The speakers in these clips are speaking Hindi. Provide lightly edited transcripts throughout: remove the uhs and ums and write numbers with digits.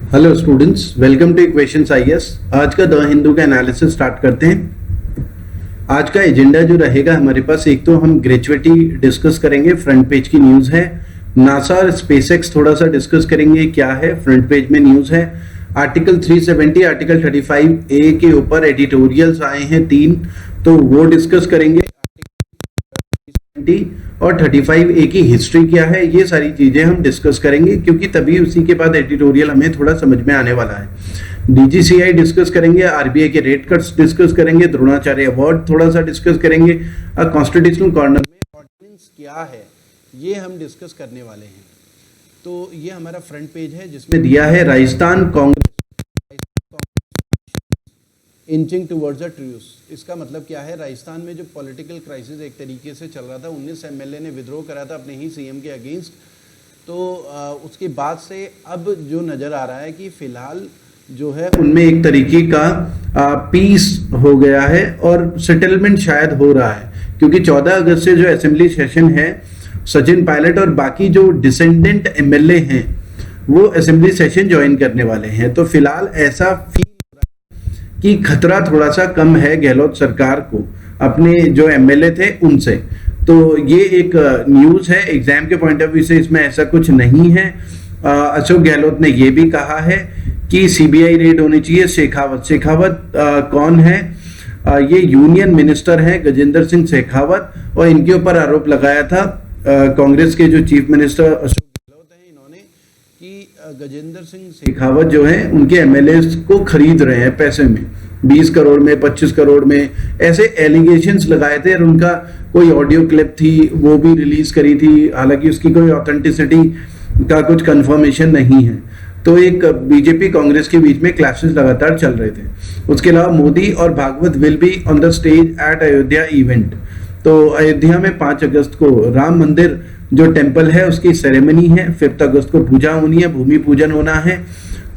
Hello students, welcome two equations IAS. आज का द हिंदू का एनालिसिस स्टार्ट करते हैं। आज का एजेंडा जो रहेगा हमारे पास, एक तो हम ग्रेजुएटी डिस्कस करेंगे, फ्रंट पेज की न्यूज़ है। नासा और स्पेसएक्स थोड़ा सा डिस्कस करेंगे, क्या है फ्रंट पेज में न्यूज़ है। आर्टिकल 370 आर्टिकल 35A के ऊपर एडिटोरियल्स आए हैं 3, तो वो डिस्कस करेंगे। और 35A की हिस्ट्री क्या है, ये सारी चीजें हम डिस्कस करेंगे, क्योंकि तभी उसी के बाद एडिटोरियल हमें थोड़ा समझ में आने वाला है। डीजीसीआई डिस्कस करेंगे, आरबीआई के रेट कट्स डिस्कस करेंगे, द्रोणाचार्य अवार्ड थोड़ा सा डिस्कस करेंगे। कॉन्स्टिट्यूशनल कॉर्नर में ऑर्डिनेंस क्या है, ये हम डिस्कस करने वाले हैं। तो ये हमारा फ्रंट पेज है, जिसमें दिया है Rajasthan Congress inching towards the truce. इसका मतलब क्या है, राजस्थान में जो पॉलिटिकल क्राइसिस एक तरीके से चल रहा था, 19 एमएलए ने विद्रोह करा था अपने ही सीएम के अगेंस्ट। तो उसके बाद से अब जो नज़र आ रहा है कि फिलहाल जो है उनमें एक तरीके का पीस हो गया है और सेटलमेंट शायद हो रहा है, क्योंकि 14 अगस्त से जो असेंबली सेशन है, सचिन पायलट और बाकी जो डिसेंडेंट एमएलए हैं वो असेंबली सेशन ज्वाइन करने वाले हैं। तो फिलहाल ऐसा कि खतरा थोड़ा सा कम है गहलोत सरकार को अपने जो एमएलए थे उनसे। तो ये एक न्यूज़ है, एग्जाम के पॉइंट ऑफ व्यू से इसमें ऐसा कुछ नहीं है। अशोक गहलोत ने ये भी कहा है कि सीबीआई रेड होनी चाहिए। शेखावत कौन है? ये यूनियन मिनिस्टर हैं गजेंद्र सिंह शेखावत, और इनके ऊपर आरोप लगाया था कांग्रेस के जो चीफ मिनिस्टर अशोक गहलोत हैं, इन्होंने कि गजेंद्र सिंह शेखावत जो है उनके एमएलए को खरीद रहे हैं पैसे में, 20 करोड़ में, 25 करोड़ में, ऐसे एलिगेशंस लगाए थे। और उनका कोई ऑडियो क्लिप थी, वो भी रिलीज करी थी, हालांकि उसकी कोई ऑथेंटिसिटी का कुछ कंफर्मेशन नहीं है। तो एक बीजेपी कांग्रेस के बीच में क्लैशेस लगातार चल रहे थे। उसके अलावा मोदी और Bhagwat will be on the stage at Ayodhya event. तो अयोध्या में 5 अगस्त को राम मंदिर जो टेम्पल है उसकी सेरेमनी है, 5 अगस्त को पूजा होनी है, भूमि पूजन होना है।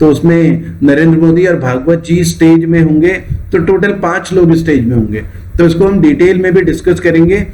तो उसमें नरेंद्र मोदी और भागवत जी स्टेज में होंगे, तो टोटल 5 लोग स्टेज में होंगे। तो इसको हम डिटेल में भी डिस्कस करेंगे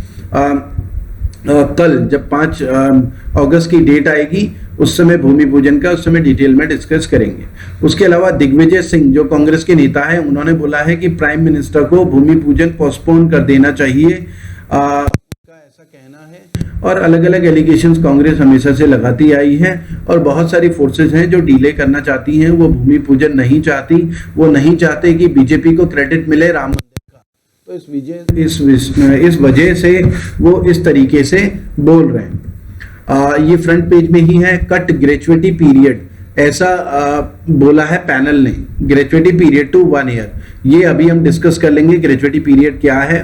कल, जब 5 अगस्त की डेट आएगी उस समय भूमि पूजन का, उस समय डिटेल में डिस्कस करेंगे। उसके अलावा दिग्विजय सिंह जो कांग्रेस के नेता है, उन्होंने बोला है कि प्राइम मिनिस्टर को भूमि पूजन पोस्टपोन कर देना चाहिए, उनका ऐसा कहना है। और अलग अलग एलिगेशंस कांग्रेस हमेशा से लगाती आई है, और बहुत सारी फोर्सेस हैं जो डिले करना चाहती हैं, वो भूमि पूजन नहीं चाहती। वो नहीं चाहते कि बीजेपी को क्रेडिट मिले राम मंदिर का। तो इस वजह से वो इस तरीके से बोल रहे हैं। ये फ्रंट पेज में ही है। कट ग्रेजुएटी पीरियड, ऐसा बोला है पैनल ने, ग्रेजुएटी पीरियड टू 1 ईयर। ये अभी हम डिस्कस कर लेंगे ग्रेजुएटी पीरियड क्या है।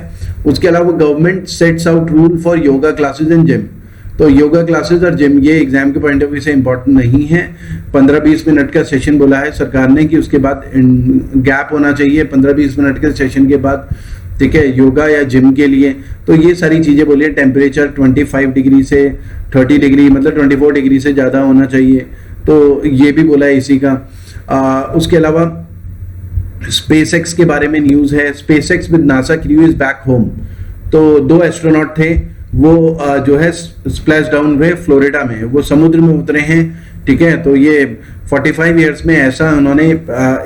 उसके अलावा government sets out rule for yoga classes and gym. तो योगा क्लासेस और जिम ये एग्जाम के पॉइंट ऑफ व्यू से इंपॉर्टेंट नहीं है। 15-20 मिनट का सेशन बोला है सरकार ने कि उसके बाद गैप होना चाहिए 15-20 मिनट के सेशन के बाद, ठीक है, योगा या जिम के लिए। तो ये सारी चीजें बोली है। टेम्परेचर 25 डिग्री से 30 डिग्री, मतलब 24 डिग्री से ज्यादा होना चाहिए। तो ये भी बोला है इसी का। उसके अलावा स्पेसएक्स के बारे में न्यूज़ है। SpaceX with NASA crew is back home. तो 2 एस्ट्रोनॉट थे, वो जो है स्प्लैश डाउन हुए फ्लोरिडा में, वो समुद्र में उतरे हैं, ठीक है। तो ये 45 ईयर्स में ऐसा उन्होंने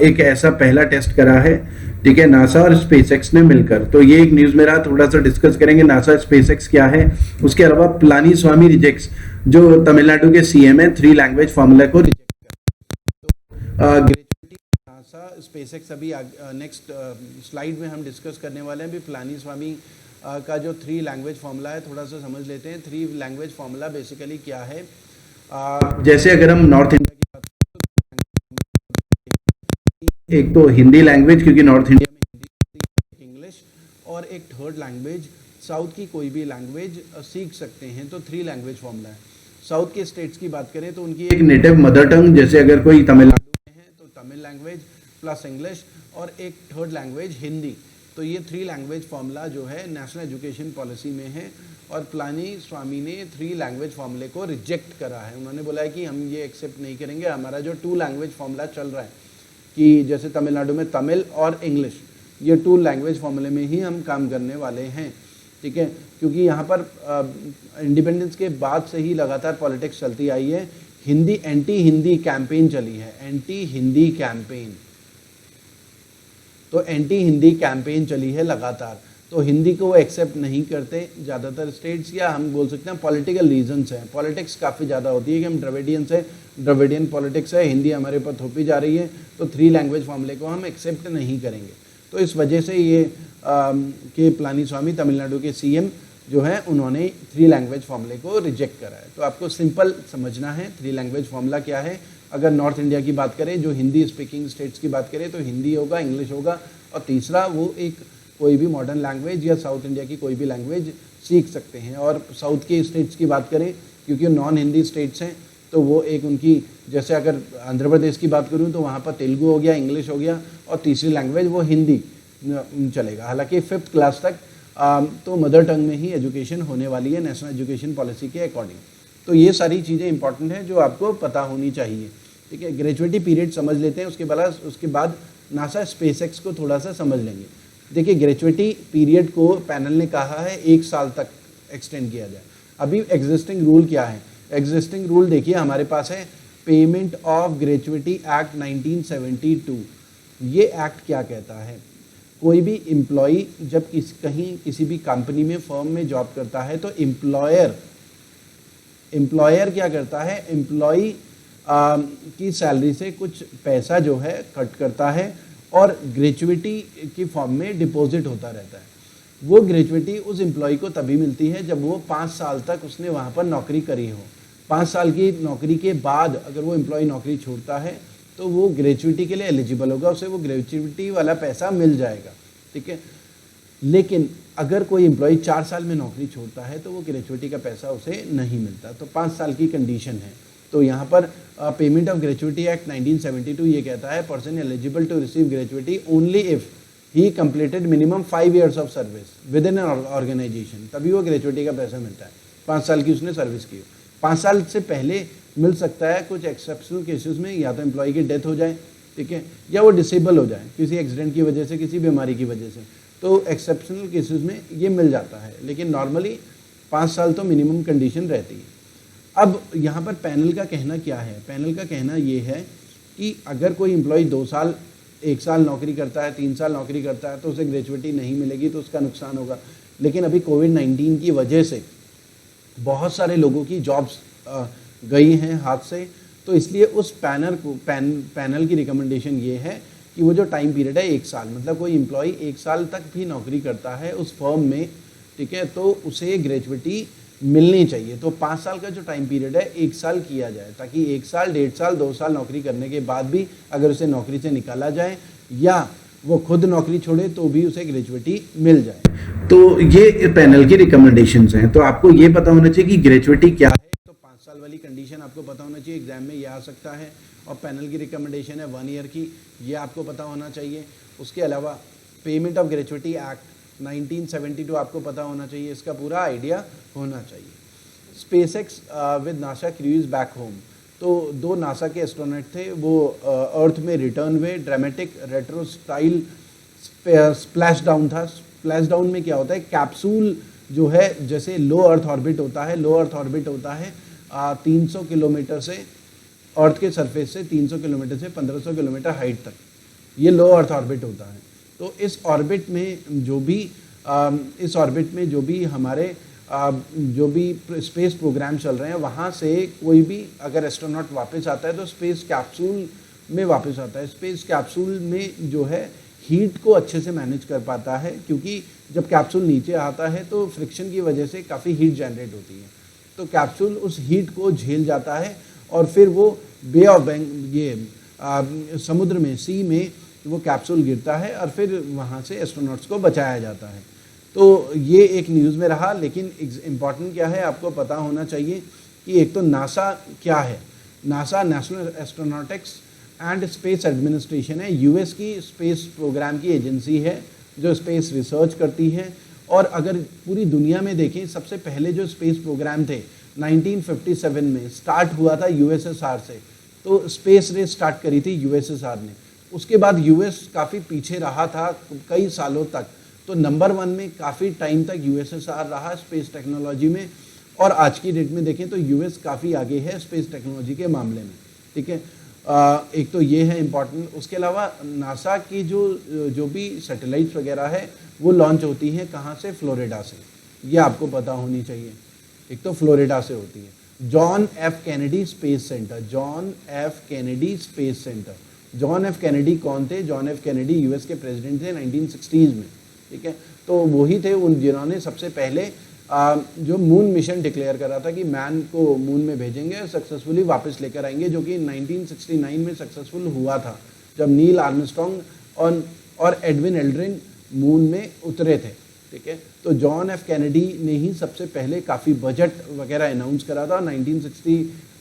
एक ऐसा पहला टेस्ट करा है, ठीक है, नासा और स्पेसएक्स ने मिलकर। तो ये एक न्यूज़ मेरा थोड़ा सा डिस्कस करेंगे, नासा स्पेसएक्स क्या है। उसके अलावा पलानी स्वामी रिजेक्ट्स, जो तमिलनाडु के सीएम है, 3 लैंग्वेज फॉर्मूला को रिजेक्ट कर। नासा स्पेसएक्स अभी नेक्स्ट स्लाइड में हम डिस्कस करने वाले हैं। अभी पलानी स्वामी का जो 3 लैंग्वेज फॉर्मूला है थोड़ा सा समझ लेते हैं। 3 लैंग्वेज फॉर्मूला बेसिकली क्या है। जैसे अगर हम नॉर्थ इंडिया की बात करें, एक तो हिंदी लैंग्वेज, क्योंकि नॉर्थ इंडिया में हिंदी, इंग्लिश, और एक थर्ड लैंग्वेज साउथ की कोई भी लैंग्वेज सीख सकते हैं। तो 3 लैंग्वेज फॉर्मूला है। साउथ के स्टेट्स की बात करें तो उनकी एक नेटिव मदर टंग, जैसे अगर कोई तमिलनाडु में है तो तमिल लैंग्वेज प्लस इंग्लिश, और एक थर्ड लैंग्वेज हिंदी। तो ये 3 लैंग्वेज फॉर्मूला जो है नेशनल एजुकेशन पॉलिसी में है, और पलानी स्वामी ने 3 लैंग्वेज फॉर्मूले को रिजेक्ट करा है। उन्होंने बोला है कि हम ये एक्सेप्ट नहीं करेंगे, हमारा जो 2 लैंग्वेज फॉर्मूला चल रहा है कि जैसे तमिलनाडु में तमिल और इंग्लिश, ये 2 लैंग्वेज फॉर्मूले में ही हम काम करने वाले हैं, ठीक है। क्योंकि यहाँ पर इंडिपेंडेंस के बाद से ही लगातार पॉलिटिक्स चलती आई है। हिंदी एंटी हिंदी कैंपेन चली है, एंटी हिंदी कैंपेन, तो एंटी हिंदी कैंपेन चली है लगातार, तो हिंदी को वो एक्सेप्ट नहीं करते ज़्यादातर स्टेट्स, या हम बोल सकते हैं पॉलिटिकल रीजंस हैं, पॉलिटिक्स काफ़ी ज़्यादा होती है कि हम द्रविडियंस है, द्रविडियन पॉलिटिक्स है, हिंदी हमारे ऊपर थोपी जा रही है, तो 3 लैंग्वेज फॉर्मूले को हम एक्सेप्ट नहीं करेंगे। तो इस वजह से ये के पलानीस्वामी तमिलनाडु के सीएम जो है उन्होंने 3 लैंग्वेज फॉर्मूले को रिजेक्ट करा है। तो आपको सिंपल समझना है 3 लैंग्वेज फॉर्मूला क्या है। अगर नॉर्थ इंडिया की बात करें, जो हिंदी स्पीकिंग स्टेट्स की बात करें, तो हिंदी होगा, इंग्लिश होगा, और तीसरा वो एक कोई भी मॉडर्न लैंग्वेज या साउथ इंडिया की कोई भी लैंग्वेज सीख सकते हैं। और साउथ के स्टेट्स की बात करें, क्योंकि नॉन हिंदी स्टेट्स हैं, तो वो एक उनकी, जैसे अगर आंध्र प्रदेश की बात करूं तो वहाँ पर तेलुगु हो गया, इंग्लिश हो गया, और तीसरी लैंग्वेज वो हिंदी चलेगा। हालांकि 5th क्लास तक तो मदर टंग में ही एजुकेशन होने वाली है नेशनल एजुकेशन पॉलिसी के अकॉर्डिंग। तो ये सारी चीज़ें इंपॉर्टेंट हैं जो आपको पता होनी चाहिए, ठीक है। ग्रेजुएटी पीरियड समझ लेते हैं, उसके बाद नासा स्पेसएक्स को थोड़ा सा समझ लेंगे। देखिए, ग्रेजुएटी पीरियड को पैनल ने कहा है 1 साल तक एक्सटेंड किया जाए। अभी एग्जिस्टिंग रूल क्या है? एग्जिस्टिंग रूल देखिए हमारे पास है पेमेंट ऑफ ग्रेजुएटी एक्ट 1972। ये एक्ट क्या कहता है? कोई भी एम्प्लॉई जब किसी भी कंपनी में, फर्म में जॉब करता है, तो एम्प्लॉयर क्या करता है? एम्प्लॉई की सैलरी से कुछ पैसा जो है कट करता है और ग्रेजुएटी की फॉर्म में डिपॉजिट होता रहता है। वो ग्रेजुएटी उस एम्प्लॉय को तभी मिलती है जब वो 5 साल तक उसने वहाँ पर नौकरी करी हो। 5 साल की नौकरी के बाद अगर वो एम्प्लॉय नौकरी छोड़ता है तो वो ग्रेजुएटी के लिए एलिजिबल होगा, उसे वो ग्रेजुएटी वाला पैसा मिल जाएगा, ठीक है। लेकिन अगर कोई एम्प्लॉय 4 साल में नौकरी छोड़ता है तो वो ग्रेजुएटी का पैसा उसे नहीं मिलता। तो 5 साल की कंडीशन है। तो यहाँ पर पेमेंट ऑफ ग्रेजुएटी एक्ट 1972 ये कहता है person eligible to receive gratuity only if he completed minimum 5 years of service within an organisation, तभी वो ग्रेजुएटी का पैसा मिलता है। 5 साल की उसने सर्विस की। 5 साल से पहले मिल सकता है कुछ एक्सेप्शनल केसेस में, या तो एम्प्लॉय की डेथ हो जाए, ठीक है, या वो डिसेबल हो जाए किसी एक्सीडेंट की वजह से, किसी बीमारी की वजह से, तो एक्सेप्शनल केसेस में ये मिल जाता है। लेकिन नॉर्मली 5 साल तो मिनिमम कंडीशन रहती है। अब यहाँ पर पैनल का कहना क्या है? पैनल का कहना ये है कि अगर कोई एम्प्लॉय 2 साल, 1 साल नौकरी करता है, 3 साल नौकरी करता है, तो उसे ग्रेजुएटी नहीं मिलेगी, तो उसका नुकसान होगा। लेकिन अभी कोविड-19 की वजह से बहुत सारे लोगों की जॉब्स गई हैं हाथ से, तो इसलिए उस पैनल की रिकमेंडेशन ये है कि वो जो टाइम पीरियड है 1 साल, मतलब कोई एम्प्लॉय 1 साल तक भी नौकरी करता है उस फर्म में, ठीक है, तो उसे ग्रेजुएटी मिलनी चाहिए। तो 5 साल का जो टाइम पीरियड है 1 साल किया जाए, ताकि 1 साल, 1.5 साल, 2 साल नौकरी करने के बाद भी अगर उसे नौकरी से निकाला जाए या वो खुद नौकरी छोड़े तो भी उसे ग्रेजुएटी मिल जाए। तो ये पैनल की रिकमेंडेशंस हैं। तो आपको ये पता होना चाहिए कि ग्रेजुएटी क्या है। तो 5 साल वाली कंडीशन आपको पता होना चाहिए, एग्जाम में ये आ सकता है। और पैनल की रिकमेंडेशन है 1 ईयर की, ये आपको पता होना चाहिए। उसके अलावा पेमेंट ऑफ ग्रेजुएटी एक्ट 1972 आपको पता होना चाहिए, इसका पूरा आइडिया होना चाहिए। SpaceX with NASA cruise back home, तो 2 नासा के एस्ट्रोनॉट थे, वो अर्थ में रिटर्न हुए। Dramatic retro style splash down था। स्प्लैश डाउन में क्या होता है? कैप्सूल जो है, जैसे लो अर्थ ऑर्बिट होता है, लो अर्थ ऑर्बिट होता है 300 किलोमीटर से, अर्थ के सरफेस से 300 किलोमीटर से 1500 किलोमीटर हाइट तक, ये लो अर्थ ऑर्बिट होता है। तो इस ऑर्बिट में जो भी हमारे जो भी स्पेस प्रोग्राम चल रहे हैं, वहाँ से कोई भी अगर एस्ट्रोनॉट वापस आता है तो स्पेस कैप्सूल में वापस आता है। स्पेस कैप्सूल में जो है हीट को अच्छे से मैनेज कर पाता है, क्योंकि जब कैप्सूल नीचे आता है तो फ्रिक्शन की वजह से काफ़ी हीट जनरेट होती है। तो कैप्सूल उस हीट को झेल जाता है और फिर वो बे ऑफ बंगाल, समुद्र में, सी में वो कैप्सूल गिरता है और फिर वहाँ से एस्ट्रोनॉट्स को बचाया जाता है। तो ये एक न्यूज़ में रहा। लेकिन इम्पॉर्टेंट क्या है आपको पता होना चाहिए कि एक तो नासा क्या है। NASA national astronautics and space administration है, यूएस की स्पेस प्रोग्राम की एजेंसी है जो स्पेस रिसर्च करती है। और अगर पूरी दुनिया में देखें, सबसे पहले जो स्पेस प्रोग्राम थे 1957 में स्टार्ट हुआ था यूएसएसआर से। तो स्पेस रेस स्टार्ट करी थी यूएसएसआर ने। उसके बाद यूएस काफ़ी पीछे रहा था कई सालों तक, तो नंबर 1 में काफ़ी टाइम तक यूएसएसआर रहा स्पेस टेक्नोलॉजी में। और आज की डेट में देखें तो यूएस काफ़ी आगे है स्पेस टेक्नोलॉजी के मामले में, ठीक है। एक तो ये है इम्पॉर्टेंट। उसके अलावा नासा की जो भी सैटेलाइट्स वगैरह है वो लॉन्च होती हैं कहाँ से, फ्लोरिडा से, ये आपको पता होनी चाहिए। एक तो फ्लोरिडा से होती है। John F Kennedy space centre, John F Kennedy space centre. John F Kennedy कौन थे? जॉन एफ कैनेडी यूएस के प्रेसिडेंट थे 1960s में, ठीक है। तो वही थे उन जिन्होंने सबसे पहले जो मून मिशन डिक्लेयर करा था कि मैन को मून में भेजेंगे और सक्सेसफुली वापस लेकर आएंगे, जो कि 1969 में सक्सेसफुल हुआ था जब नील आर्मस्ट्रॉन्ग और एडविन एल्ड्रिन मून में उतरे थे, ठीक है। तो जॉन एफ कैनेडी ने ही सबसे पहले काफ़ी बजट वगैरह अनाउंस करा था।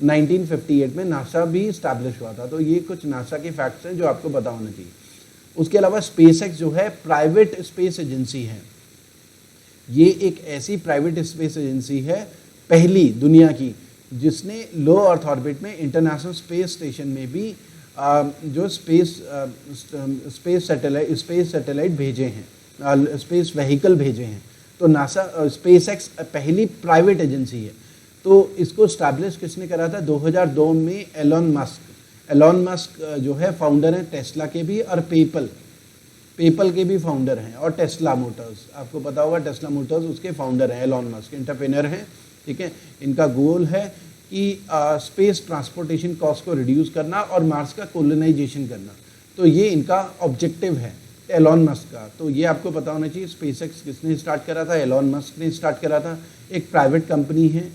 1958 में नासा भी इस्टेब्लिश हुआ था। तो ये कुछ नासा के फैक्ट्स हैं जो आपको पता होना चाहिए। उसके अलावा स्पेसएक्स जो है प्राइवेट स्पेस एजेंसी है। ये एक ऐसी प्राइवेट स्पेस एजेंसी है पहली दुनिया की जिसने लो अर्थ ऑर्बिट में इंटरनेशनल स्पेस स्टेशन में भी जो स्पेस सैटेलाइट भेजे हैं, स्पेस व्हीकल भेजे हैं। तो नासा स्पेसएक्स पहली प्राइवेट एजेंसी है। तो इसको स्टैब्लिश किसने करा था? 2002 में एलॉन मस्क जो है फाउंडर हैं टेस्ला के भी, और पेपल के भी फाउंडर हैं, और टेस्ला मोटर्स, आपको पता होगा टेस्ला मोटर्स उसके फाउंडर हैं। एलॉन मस्क एंटरप्रेन्योर हैं, ठीक है। इनका गोल है कि स्पेस ट्रांसपोर्टेशन कॉस्ट को रिड्यूस करना और मार्स का कोलोनाइजेशन करना। तो ये इनका ऑब्जेक्टिव है एलॉन मस्क का। तो ये आपको पता होना चाहिए। स्पेसएक्स किसने स्टार्ट करा था? एलॉन मस्क ने स्टार्ट करा था। एक प्राइवेट कंपनी है,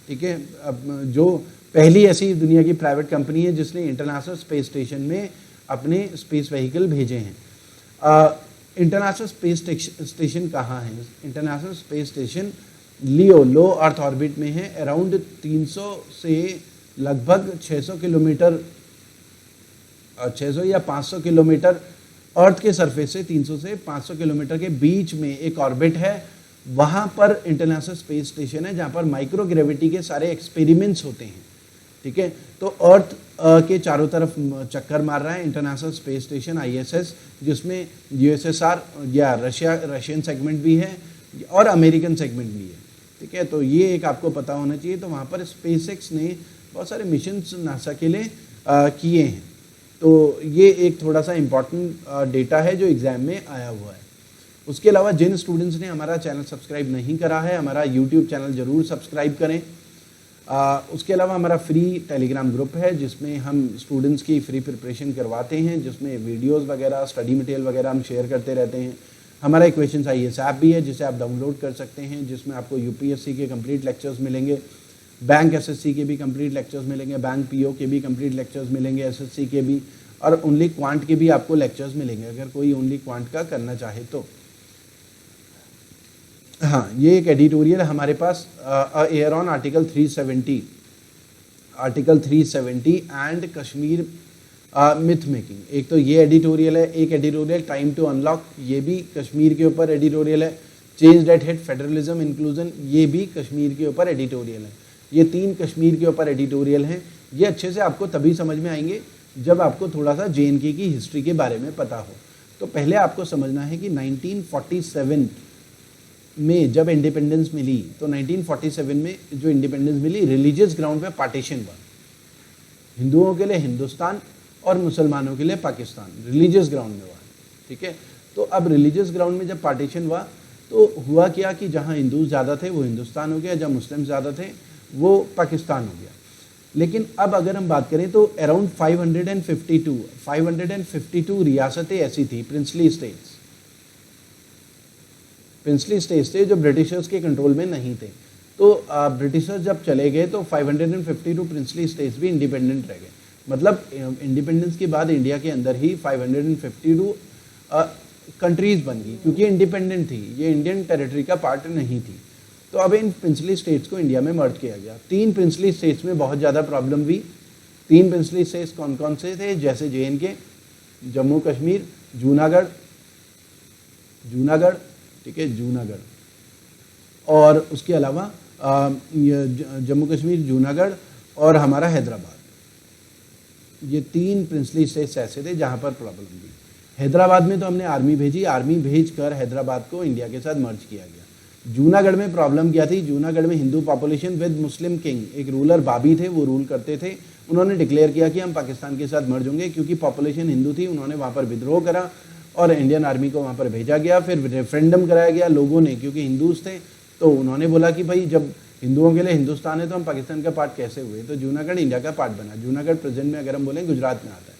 ठीक है, जो पहली ऐसी दुनिया की प्राइवेट कंपनी है जिसने इंटरनेशनल स्पेस स्टेशन में अपने स्पेस व्हीकल भेजे हैं। इंटरनेशनल स्पेस स्टेशन कहाँ है? इंटरनेशनल स्पेस स्टेशन लो अर्थ ऑर्बिट में है। अराउंड 300 से लगभग 600 किलोमीटर, 600 या 500 किलोमीटर अर्थ के सरफेस से 300 से 500 किलोमीटर के बीच में एक ऑर्बिट है। वहाँ पर इंटरनेशनल स्पेस स्टेशन है जहाँ पर माइक्रो ग्रेविटी के सारे एक्सपेरिमेंट्स होते हैं, ठीक है। तो अर्थ के चारों तरफ चक्कर मार रहा है इंटरनेशनल स्पेस स्टेशन ISS, जिसमें USSR या रशियन सेगमेंट भी है और अमेरिकन सेगमेंट भी है, ठीक है। तो ये एक आपको पता होना चाहिए। तो वहाँ पर स्पेसएक्स ने बहुत सारे मिशंस नासा के लिए किए हैं। तो ये एक थोड़ा सा इम्पॉर्टेंट डेटा है जो एग्ज़ाम में आया हुआ है। उसके अलावा जिन स्टूडेंट्स ने हमारा चैनल सब्सक्राइब नहीं करा है, हमारा YouTube चैनल ज़रूर सब्सक्राइब करें। उसके अलावा हमारा फ्री टेलीग्राम ग्रुप है जिसमें हम स्टूडेंट्स की फ्री प्रिपरेशन करवाते हैं, जिसमें वीडियोस वगैरह, स्टडी मटेरियल वगैरह हम शेयर करते रहते हैं। हमारा इक्वेशंस IAS ऐप भी है जिसे आप डाउनलोड कर सकते हैं, जिसमें आपको UPSC के कंप्लीट लेक्चर्स मिलेंगे, बैंक SSC के भी कंप्लीट लेक्चर्स मिलेंगे, बैंक PO के भी कंप्लीट लेक्चर्स मिलेंगे, SSC के भी, और ओनली क्वांट के भी आपको लेक्चर्स मिलेंगे अगर कोई ओनली क्वांट का करना चाहे तो। हाँ, ये एक एडिटोरियल है हमारे पास, air on article 370 and Kashmir myth making. एक तो ये एडिटोरियल है, एक एडिटोरियल टाइम टू अनलॉक, ये भी कश्मीर के ऊपर एडिटोरियल है। Change that hit federalism inclusion, ये भी कश्मीर के ऊपर एडिटोरियल है। ये 3 कश्मीर के ऊपर एडिटोरियल हैं। ये अच्छे से आपको तभी समझ में आएंगे जब आपको थोड़ा सा JNK की हिस्ट्री के बारे में पता हो। तो पहले आपको समझना है कि 1947 में जब इंडिपेंडेंस मिली, तो 1947 में जो इंडिपेंडेंस मिली, रिलीजियस ग्राउंड पे पार्टीशन हुआ। हिंदुओं के लिए हिंदुस्तान और मुसलमानों के लिए पाकिस्तान, रिलीजियस ग्राउंड में हुआ, ठीक है। तो अब रिलीजियस ग्राउंड में जब पार्टीशन हुआ तो हुआ क्या कि जहाँ हिंदू ज़्यादा थे वो हिंदुस्तान हो गया, जहाँ मुस्लिम ज़्यादा थे वो पाकिस्तान हो गया। लेकिन अब अगर हम बात करें तो अराउंड 552 रियासतें ऐसी थी, प्रिंसली स्टेट्स थे जो ब्रिटिशर्स के कंट्रोल में नहीं थे। तो ब्रिटिशर्स जब चले गए तो 552 प्रिंसली स्टेट्स भी इंडिपेंडेंट रह गए। मतलब इंडिपेंडेंस के बाद इंडिया के अंदर ही 552 कंट्रीज बन गई, क्योंकि इंडिपेंडेंट थी, ये इंडियन टेरिटरी का पार्ट नहीं थी। तो अब इन प्रिंसली स्टेट्स को इंडिया में मर्ज किया गया। 3 प्रिंसली स्टेट्स में बहुत ज़्यादा प्रॉब्लम हुई। 3 प्रिंसली स्टेट्स कौन कौन से थे? जैसे JNK, जम्मू कश्मीर, जूनागढ़, ठीक है, जूनागढ़, और उसके अलावा जम्मू कश्मीर, जूनागढ़ और हमारा हैदराबाद। ये 3 प्रिंसली स्टेट्स ऐसे थे जहाँ पर प्रॉब्लम हुई। हैदराबाद में तो हमने आर्मी भेजी, आर्मी भेज कर हैदराबाद को इंडिया के साथ मर्ज किया गया। जूनागढ़ में प्रॉब्लम क्या थी, जूनागढ़ में Hindu population with Muslim king, एक रूलर बाबी थे, वो रूल करते थे। उन्होंने डिक्लेयर किया कि हम पाकिस्तान के साथ मर्ज होंगे, क्योंकि पॉपुलेशन हिंदू थी। उन्होंने वहाँ पर विद्रोह करा और इंडियन आर्मी को वहाँ पर भेजा गया। फिर रेफरेंडम कराया गया लोगों ने, क्योंकि हिंदूज थे, तो उन्होंने बोला कि भाई जब हिंदुओं के लिए हिंदुस्तान है तो हम पाकिस्तान का पार्ट कैसे हुए, तो जूनागढ़ इंडिया का पार्ट बना। जूनागढ़ प्रेजेंट में अगर हम बोलें गुजरात में आता है।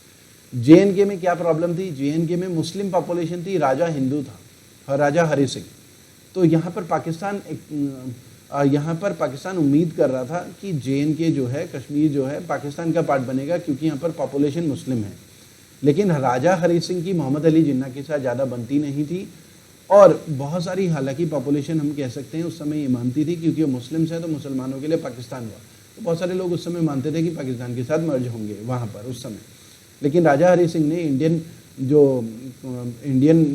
JNK में क्या प्रॉब्लम थी, JNK में मुस्लिम पॉपुलेशन थी, राजा हिंदू था, राजा हरि सिंह। तो यहाँ पर पाकिस्तान उम्मीद कर रहा था कि JNK जो है, कश्मीर जो है, पाकिस्तान का पार्ट बनेगा, क्योंकि यहाँ पर पॉपुलेशन मुस्लिम है। लेकिन राजा हरि सिंह की मोहम्मद अली जिन्ना के साथ ज़्यादा बनती नहीं थी, और बहुत सारी हालांकि पॉपुलेशन हम कह सकते हैं उस समय ये मानती थी, क्योंकि वो मुस्लिम्स हैं तो मुसलमानों के लिए पाकिस्तान हुआ, तो बहुत सारे लोग उस समय मानते थे कि पाकिस्तान के साथ मर्ज होंगे वहाँ पर उस समय। लेकिन राजा हरि सिंह ने इंडियन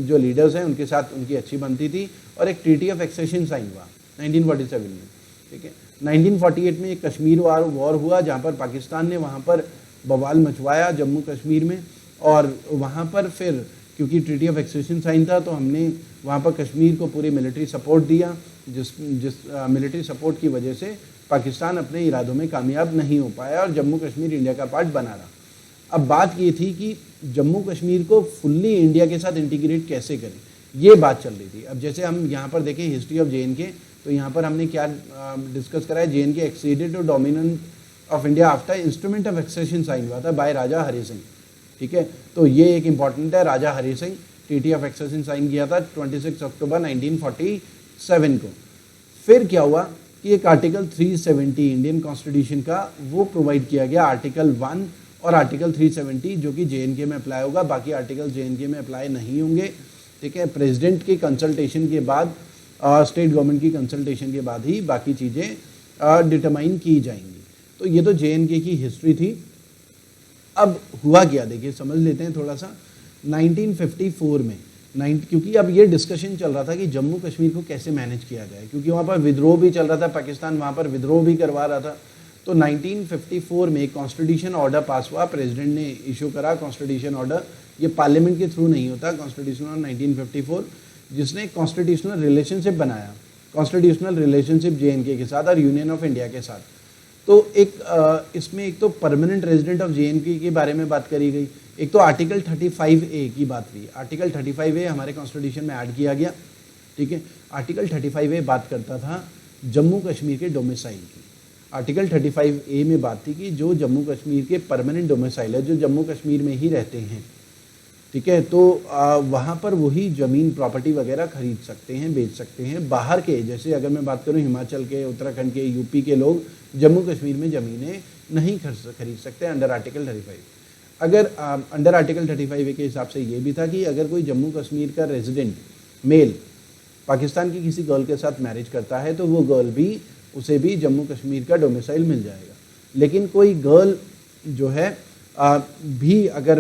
जो लीडर्स हैं उनके साथ उनकी अच्छी बनती थी, और एक ट्रीटी ऑफ एक्सेशन साइन हुआ 1947 में, ठीक है। 1948 में एक कश्मीर वॉर हुआ, जहाँ पर पाकिस्तान ने वहाँ पर बवाल मचवाया जम्मू कश्मीर में, और वहाँ पर फिर क्योंकि ट्रीटी ऑफ एक्सेशन साइन था, तो हमने वहाँ पर कश्मीर को पूरी मिलिट्री सपोर्ट दिया, जिस मिलिट्री सपोर्ट की वजह से पाकिस्तान अपने इरादों में कामयाब नहीं हो पाया, और जम्मू कश्मीर इंडिया का पार्ट बना रहा। अब बात ये थी कि जम्मू कश्मीर को फुल्ली इंडिया के साथ इंटीग्रेट कैसे करें, ये बात चल रही थी। अब जैसे हम यहाँ पर देखें हिस्ट्री ऑफ JNK, तो यहाँ पर हमने क्या डिस्कस करा है, JNK acceded to dominant of India after instrument of accession sign हुआ था बाय राजा हरि सिंह, ठीक है। तो ये एक इंपॉर्टेंट है, Raja Hari Singh treaty of accession sign किया था 26 अक्टूबर 1947 को। फिर क्या हुआ कि एक आर्टिकल 370 इंडियन कॉन्स्टिट्यूशन का वो प्रोवाइड किया गया, आर्टिकल 1 और आर्टिकल 370, जो कि JNK में अप्लाई होगा, बाकी आर्टिकल JNK में अप्लाई नहीं होंगे, ठीक है। प्रेसिडेंट की कंसल्टेशन के बाद, स्टेट गवर्नमेंट की कंसल्टेशन के बाद ही बाकी चीज़ें डिटरमाइन की जाएंगी। तो ये तो JNK की हिस्ट्री थी। अब हुआ क्या, देखिए समझ लेते हैं थोड़ा सा। 1954 में क्योंकि अब ये डिस्कशन चल रहा था कि जम्मू कश्मीर को कैसे मैनेज किया जाए, क्योंकि वहाँ पर विद्रोह भी चल रहा था, पाकिस्तान वहाँ पर विद्रोह भी करवा रहा था। तो 1954 में एक कॉन्स्टिट्यूशन ऑर्डर पास हुआ, प्रेसिडेंट ने इशू करा कॉन्स्टिट्यूशन ऑर्डर, ये पार्लियामेंट के थ्रू नहीं होता, कॉन्स्टिट्यूशन ऑर्डर 1954, जिसने कॉन्स्टिट्यूशनल रिलेशनशिप बनाया, कॉन्स्टिट्यूशनल रिलेशनशिप JNK के साथ और यूनियन ऑफ इंडिया के साथ। तो इसमें एक तो परमानेंट रेजिडेंट ऑफ JNK के बारे में बात करी गई, एक तो आर्टिकल 35A की बात हुई। आर्टिकल 35A हमारे कॉन्स्टिट्यूशन में ऐड किया गया, ठीक है। आर्टिकल 35A बात करता था जम्मू कश्मीर के डोमिसाइल की। आर्टिकल 35A में बात थी कि जो जम्मू कश्मीर के परमानेंट डोमिसाइल है, जो जम्मू कश्मीर में ही रहते हैं, ठीक है, तो वहाँ पर वही ज़मीन प्रॉपर्टी वगैरह खरीद सकते हैं, बेच सकते हैं। बाहर के, जैसे अगर मैं बात करूँ हिमाचल के, उत्तराखंड के, UP के लोग जम्मू कश्मीर में ज़मीनें नहीं खरीद सकते अंडर आर्टिकल 35। अगर अंडर आर्टिकल 35A के हिसाब से ये भी था कि अगर कोई जम्मू कश्मीर का रेजिडेंट मेल पाकिस्तान की किसी गर्ल के साथ मैरिज करता है, तो वो गर्ल भी, उसे भी जम्मू कश्मीर का डोमिसाइल मिल जाएगा। लेकिन कोई गर्ल जो है भी अगर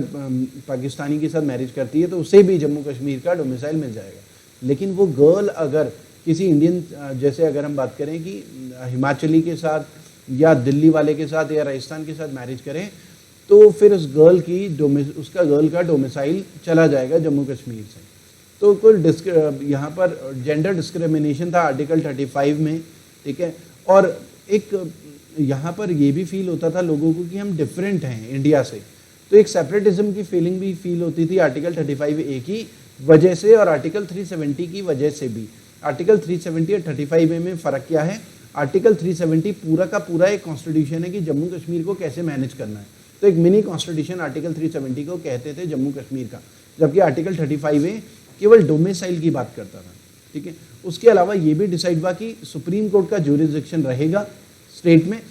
पाकिस्तानी के साथ मैरिज करती है, तो उसे भी जम्मू कश्मीर का डोमिसाइल मिल जाएगा। लेकिन वो गर्ल अगर किसी इंडियन, जैसे अगर हम बात करें कि हिमाचली के साथ या दिल्ली वाले के साथ या राजस्थान के साथ मैरिज करें, तो फिर उस गर्ल की उसका गर्ल का डोमिसाइल चला जाएगा जम्मू कश्मीर से। तो कुल यहाँ पर जेंडर डिस्क्रिमिनेशन था आर्टिकल 35 में, ठीक है। और एक यहाँ पर ये भी फील होता था लोगों को कि हम डिफरेंट हैं इंडिया से, तो एक सेपरेटिज्म की फीलिंग भी फील होती थी आर्टिकल 35A की वजह से, और आर्टिकल 370 की वजह से भी। आर्टिकल 370 और 35A में फ़र्क क्या है? आर्टिकल 370 पूरा का पूरा एक कॉन्स्टिट्यूशन है कि जम्मू कश्मीर को कैसे मैनेज करना है, तो एक मिनी कॉन्स्टिट्यूशन आर्टिकल 370 को कहते थे जम्मू कश्मीर का, जबकि आर्टिकल 35A केवल डोमिसाइल की बात करता था, ठीक है। उसके अलावा ये भी डिसाइड हुआ कि सुप्रीम कोर्ट का ज्यूरिसडिक्शन रहेगा स्टेट में।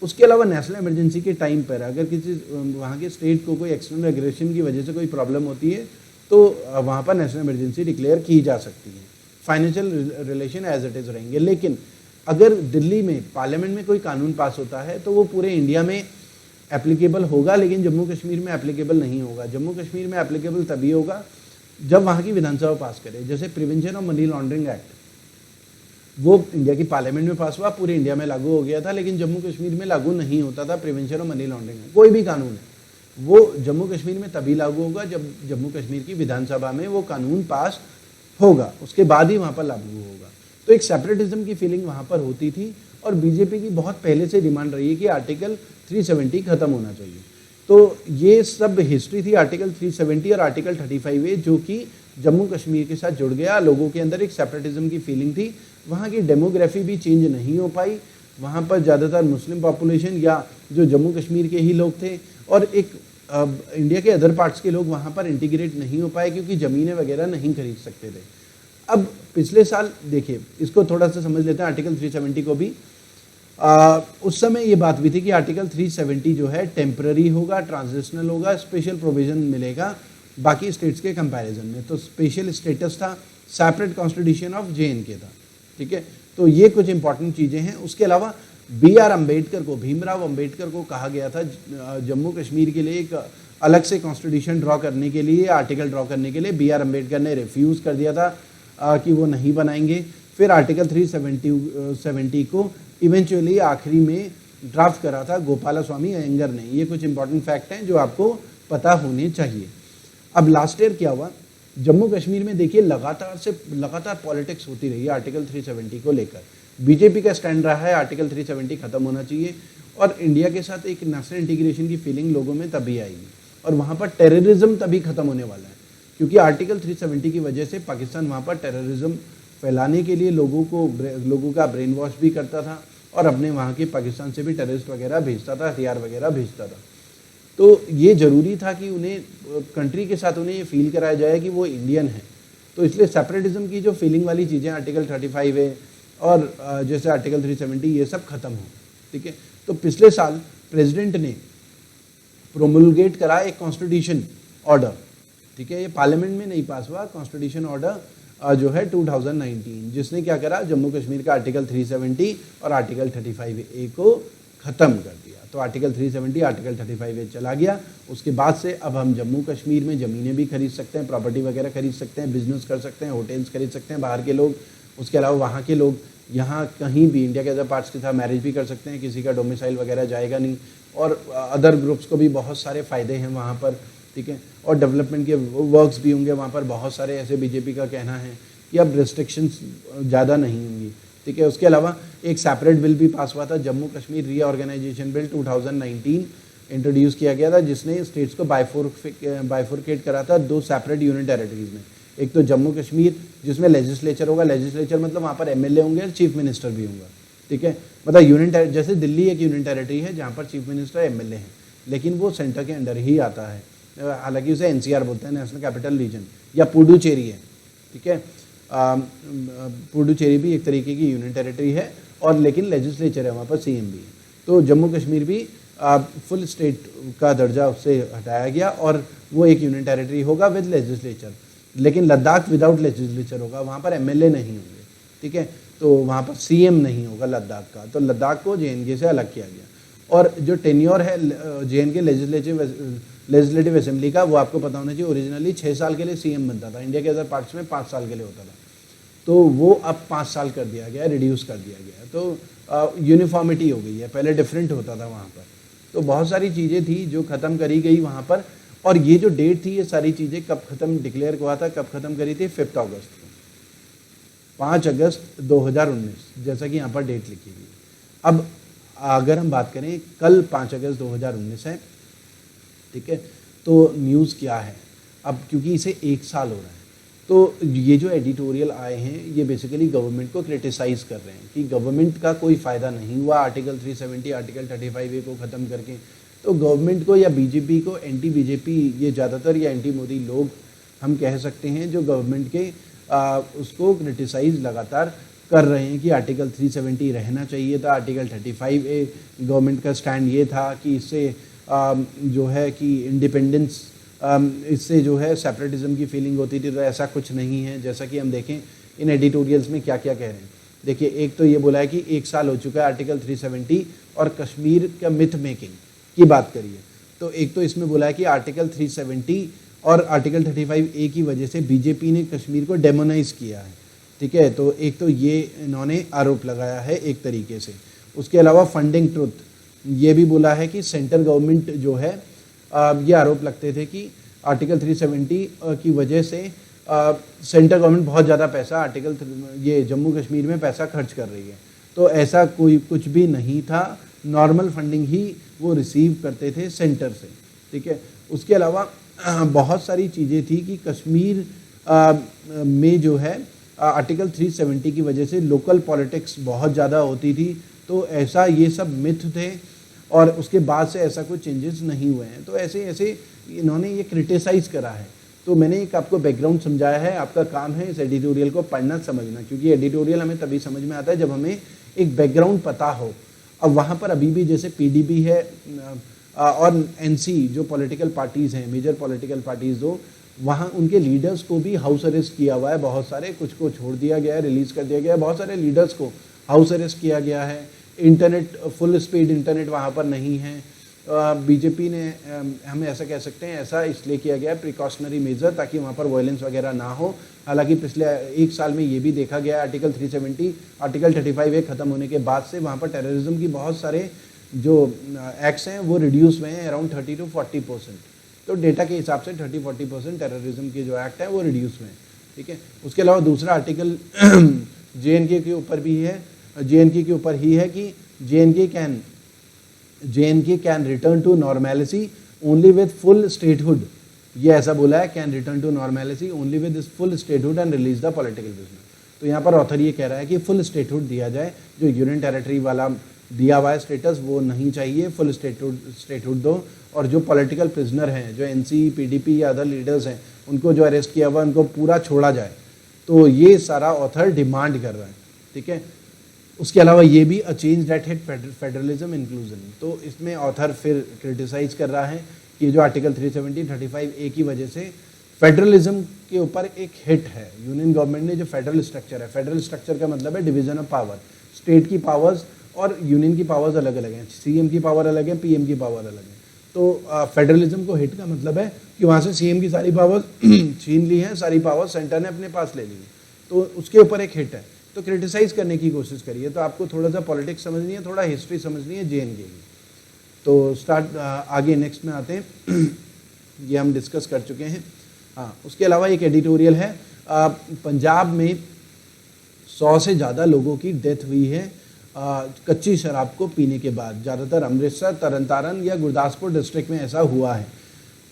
उसके अलावा नेशनल इमरजेंसी के टाइम पर अगर किसी वहाँ के स्टेट को कोई एक्सटर्नल एग्रेशन की वजह से कोई प्रॉब्लम होती है, तो वहाँ पर नेशनल इमरजेंसी डिक्लेयर की जा सकती है। Financial relation as it is रहेंगे। लेकिन अगर दिल्ली में पार्लियामेंट में कोई कानून पास होता है, तो वो पूरे इंडिया में एप्लीकेबल होगा, लेकिन जम्मू कश्मीर में एप्लीकेबल नहीं होगा। जम्मू कश्मीर में एप्लीकेबल तभी होगा जब वहाँ की विधानसभा पास करे। जैसे prevention of money laundering act, वो इंडिया की पार्लियामेंट में पास हुआ, पूरे इंडिया में लागू हो गया था, लेकिन जम्मू कश्मीर में लागू नहीं होता था। Prevention of money laundering act, कोई भी कानून है वो जम्मू कश्मीर में तभी लागू होगा जब जम्मू कश्मीर की विधानसभा में वो कानून पास होगा, उसके बाद ही वहाँ पर लागू होगा। तो एक सेपरेटिज्म की फीलिंग वहाँ पर होती थी और बीजेपी की बहुत पहले से डिमांड रही है कि आर्टिकल 370 खत्म होना चाहिए। तो ये सब हिस्ट्री थी आर्टिकल 370 और आर्टिकल 35A, जो कि जम्मू कश्मीर के साथ जुड़ गया। लोगों के अंदर एक सेपरेटिज्म की फीलिंग थी। वहाँ की डेमोग्राफी भी चेंज नहीं हो पाई। वहाँ पर ज़्यादातर मुस्लिम पॉपुलेशन या जो जम्मू कश्मीर के ही लोग थे, और एक इंडिया के अदर पार्ट्स के लोग वहाँ पर इंटीग्रेट नहीं हो पाए क्योंकि ज़मीनें वगैरह नहीं खरीद सकते थे। अब पिछले साल देखिए, इसको थोड़ा सा समझ लेते हैं आर्टिकल 370 को भी। उस समय ये बात भी थी कि आर्टिकल 370 जो है टेम्पररी होगा, ट्रांजिशनल होगा, स्पेशल प्रोविजन मिलेगा बाकी स्टेट्स के कंपैरिजन में। तो स्पेशल स्टेटस था, सेपरेट कॉन्स्टिट्यूशन ऑफ JNK था, ठीक है। तो ये कुछ इंपॉर्टेंट चीज़ें हैं। उसके अलावा BR अम्बेडकर को, भीमराव अम्बेडकर को कहा गया था जम्मू कश्मीर के लिए एक अलग से कॉन्स्टिट्यूशन ड्रॉ करने के लिए, आर्टिकल ड्रॉ करने के लिए। BR अम्बेडकर ने रिफ्यूज़ कर दिया था कि वो नहीं बनाएंगे। फिर आर्टिकल 370 को इवेंचुअली आखिरी में ड्राफ्ट करा था गोपालास्वामी अयंगर ने। ये कुछ इंपॉर्टेंट फैक्ट हैं जो आपको पता होने चाहिए। अब लास्ट ईयर क्या हुआ, जम्मू कश्मीर में देखिए लगातार पॉलिटिक्स होती रही है आर्टिकल 370 को लेकर। बीजेपी का स्टैंड रहा है आर्टिकल 370 खत्म होना चाहिए, और इंडिया के साथ एक नेशनल इंटीग्रेशन की फीलिंग लोगों में तभी आएगी, और वहाँ पर टेररिज्म तभी खत्म होने वाला है, क्योंकि आर्टिकल 370 की वजह से पाकिस्तान वहाँ पर टेररिज्म फैलाने के लिए लोगों का ब्रेन वॉश भी करता था, और अपने वहाँ के पाकिस्तान से भी टेररिस्ट वगैरह भेजता था, हथियार वगैरह भेजता था। तो ये ज़रूरी था कि उन्हें कंट्री के साथ उन्हें ये फील कराया जाए कि वो इंडियन है। तो इसलिए सेपरेटिज्म की जो फीलिंग वाली चीज़ें आर्टिकल 35A और जैसे आर्टिकल 370 ये सब खत्म हो, ठीक है। तो पिछले साल प्रेसिडेंट ने प्रोमुलगेट करा एक कॉन्स्टिट्यूशन ऑर्डर, ठीक है। ये पार्लियामेंट में नहीं पास हुआ, कॉन्स्टिट्यूशन ऑर्डर जो है 2019, जिसने क्या करा, जम्मू कश्मीर का आर्टिकल 370 और आर्टिकल 35A को ख़त्म कर दिया। तो आर्टिकल 370 आर्टिकल 35A चला गया। उसके बाद से अब हम जम्मू कश्मीर में ज़मीनें भी खरीद सकते हैं, प्रॉपर्टी वगैरह खरीद सकते हैं, बिजनेस कर सकते हैं, होटल्स खरीद सकते हैं बाहर के लोग। उसके अलावा वहाँ के लोग यहाँ कहीं भी इंडिया के अदर पार्ट्स के साथ मैरिज भी कर सकते हैं, किसी का डोमिसाइल वगैरह जाएगा नहीं, और अदर ग्रुप्स को भी बहुत सारे फ़ायदे हैं वहाँ पर, ठीक है। और डेवलपमेंट के वर्क्स भी होंगे वहाँ पर बहुत सारे। ऐसे बीजेपी का कहना है कि अब रिस्ट्रिक्शंस ज़्यादा नहीं होंगी, ठीक है। उसके अलावा एक सेपरेट बिल भी पास हुआ था, Jammu Kashmir reorganisation bill 2019 introduce किया गया था, जिसने स्टेट्स को बाइफोरकेट करा था 2 सेपरेट यूनियन टेरिटरीज में। एक तो जम्मू कश्मीर जिसमें लेजिस्लेचर होगा, लेजिस्लेचर मतलब वहाँ पर MLA होंगे और चीफ मिनिस्टर भी होंगे, ठीक है। मतलब यूनियन, जैसे दिल्ली एक यूनियन टेरिटरी है जहाँ पर चीफ मिनिस्टर MLA हैं, लेकिन वो सेंटर के अंडर ही आता है। हालांकि उसे NCR बोलते हैं, नेशनल कैपिटल रीजन, या पुडुचेरी है, ठीक है। पुडुचेरी भी एक तरीके की यूनियन टेरिटरी है, और लेकिन लेजिस्लेचर है वहाँ पर, CM भी है। तो जम्मू कश्मीर भी फुल स्टेट का दर्जा उससे हटाया गया, और वो एक यूनियन टेरिटरी होगा विद लेजिस्लेचर। लेकिन लद्दाख विदाउट लेजिस्लेचर होगा, वहाँ पर MLA नहीं होंगे, ठीक है। तो वहाँ पर CM नहीं होगा लद्दाख का। तो लद्दाख को JNK से अलग किया गया। और जो टेन्योर है JNK लेजिस्लेटिव असेंबली का, वो आपको पता होना चाहिए, ओरिजिनली 6 साल के लिए CM बनता था, इंडिया के अदर पार्ट्स में 5 साल के लिए होता था। तो वो अब 5 साल कर दिया गया, रिड्यूस कर दिया गया। तो यूनिफॉर्मिटी हो गई है, पहले डिफरेंट होता था वहाँ पर। तो बहुत सारी चीज़ें थी जो ख़त्म करी गई वहाँ पर। और ये जो डेट थी, ये सारी चीज़ें कब ख़त्म डिक्लेयर हुआ था, कब ख़त्म करी थी, 5 अगस्त को, 5 अगस्त 2019, जैसा कि यहाँ पर डेट लिखी हुई। अब अगर हम बात करें, कल 5 अगस्त 2019 है, ठीक है। तो न्यूज़ क्या है अब, क्योंकि इसे 1 साल हो रहा है, तो ये जो एडिटोरियल आए हैं ये बेसिकली गवर्नमेंट को क्रिटिसाइज कर रहे हैं कि गवर्नमेंट का कोई फ़ायदा नहीं हुआ आर्टिकल 370 आर्टिकल 35A को ख़त्म करके। तो गवर्नमेंट को या बीजेपी को, एंटी बीजेपी ये ज़्यादातर, या एंटी मोदी लोग हम कह सकते हैं, जो गवर्नमेंट के उसको क्रिटिसाइज लगातार कर रहे हैं कि आर्टिकल 370 रहना चाहिए था। आर्टिकल 35A गवर्नमेंट का स्टैंड ये था कि इससे जो है कि इंडिपेंडेंस, इससे जो है सेपरेटिज्म की फीलिंग होती थी। तो ऐसा कुछ नहीं है, जैसा कि हम देखें इन एडिटोरियल्स में क्या क्या कह रहे हैं। देखिए, एक तो ये बोला है कि 1 साल हो चुका है आर्टिकल 370 और कश्मीर का मिथ मेकिंग की बात करिए। तो एक तो इसमें बोला है कि आर्टिकल 370 और आर्टिकल 35A की वजह से बीजेपी ने कश्मीर को डेमोनाइज किया है, ठीक है। तो एक तो ये इन्होंने आरोप लगाया है एक तरीके से। उसके अलावा फंडिंग ट्रुथ ये भी बोला है कि सेंट्रल गवर्नमेंट जो है, ये आरोप लगते थे कि आर्टिकल 370 की वजह से सेंट्रल गवर्नमेंट बहुत ज़्यादा पैसा ये जम्मू कश्मीर में पैसा खर्च कर रही है। तो ऐसा कोई कुछ भी नहीं था, नॉर्मल फंडिंग ही वो रिसीव करते थे सेंटर से, ठीक है। उसके अलावा बहुत सारी चीज़ें थी कि कश्मीर में जो है आर्टिकल 370 की वजह से लोकल पॉलिटिक्स बहुत ज़्यादा होती थी, तो ऐसा ये सब मिथ थे और उसके बाद से ऐसा कोई चेंजेस नहीं हुए हैं। तो ऐसे ऐसे इन्होंने ये क्रिटिसाइज़ करा है। तो मैंने एक आपको बैकग्राउंड समझाया है, आपका काम है इस एडिटोरियल को पढ़ना समझना, क्योंकि एडिटोरियल हमें तभी समझ में आता है जब हमें एक बैकग्राउंड पता हो। अब वहाँ पर अभी भी जैसे पीडीपी है और एनसी जो पॉलिटिकल पार्टीज़ हैं, मेजर पॉलिटिकल पार्टीज़ हो, वहाँ उनके लीडर्स को भी हाउस अरेस्ट किया हुआ है, बहुत सारे, कुछ को छोड़ दिया गया है, रिलीज़ कर दिया गया है, बहुत सारे लीडर्स को हाउस अरेस्ट किया गया है। इंटरनेट, फुल स्पीड इंटरनेट वहाँ पर नहीं है। बीजेपी ने, हम ऐसा कह सकते हैं, ऐसा इसलिए किया गया है प्रिकॉशनरी मेजर, ताकि वहाँ पर वायलेंस वगैरह ना हो। हालांकि पिछले एक साल में ये भी देखा गया आर्टिकल 370, आर्टिकल 35A ख़त्म होने के बाद से वहाँ पर टेररिज्म की बहुत सारे जो एक्ट्स हैं वो रिड्यूस हुए हैं अराउंड 30 to 40%। तो डेटा के हिसाब से 30-40% टेररिज्म के जो एक्ट हैं वो रिड्यूस हुए हैं, ठीक है। उसके अलावा दूसरा आर्टिकल JNK के ऊपर भी है, JNK के ऊपर ही है कि JNK can return to normality only with full statehood. ये ऐसा बोला है, can return to normality only with full statehood and release the political prisoner. तो यहाँ पर ऑथर ये कह रहा है कि फुल स्टेटहुड दिया जाए, जो यूनियन टेरिटरी वाला दिया हुआ है स्टेटस वो नहीं चाहिए, फुल स्टेटहुड दो। और जो पॉलिटिकल प्रिजनर हैं, जो NC, PDP या अदर लीडर्स हैं, उनको जो अरेस्ट किया हुआ उनको पूरा छोड़ा जाए। तो ये सारा ऑथर डिमांड कर रहा है, ठीक है। उसके अलावा ये भी a change that hit federalism inclusion. तो इसमें ऑथर फिर क्रिटिसाइज कर रहा है कि जो आर्टिकल 370, 35A की वजह से फेडरलिज्म के ऊपर एक हिट है। यूनियन गवर्नमेंट ने जो फेडरल स्ट्रक्चर है, फेडरल स्ट्रक्चर का मतलब है डिवीजन ऑफ पावर, स्टेट की पावर्स और यूनियन की पावर्स अलग अलग हैं, CM की पावर अलग है, PM की पावर अलग है। तो फेडरलिज्म को हिट का मतलब है कि वहाँ से CM की सारी पावर्स छीन ली हैं, सारी पावर्स सेंटर ने अपने पास ले ली है, तो उसके ऊपर एक हिट है। तो क्रिटिसाइज करने की कोशिश करिए। तो आपको थोड़ा सा पॉलिटिक्स समझनी है, थोड़ा हिस्ट्री समझनी है JNK की। तो स्टार्ट आगे नेक्स्ट में आते हैं। ये हम डिस्कस कर चुके हैं। हाँ, उसके अलावा एक एडिटोरियल है, पंजाब में 100 से ज़्यादा लोगों की डेथ हुई है कच्ची शराब को पीने के बाद। ज़्यादातर अमृतसर, तरन तारण या गुरदासपुर डिस्ट्रिक्ट में ऐसा हुआ है।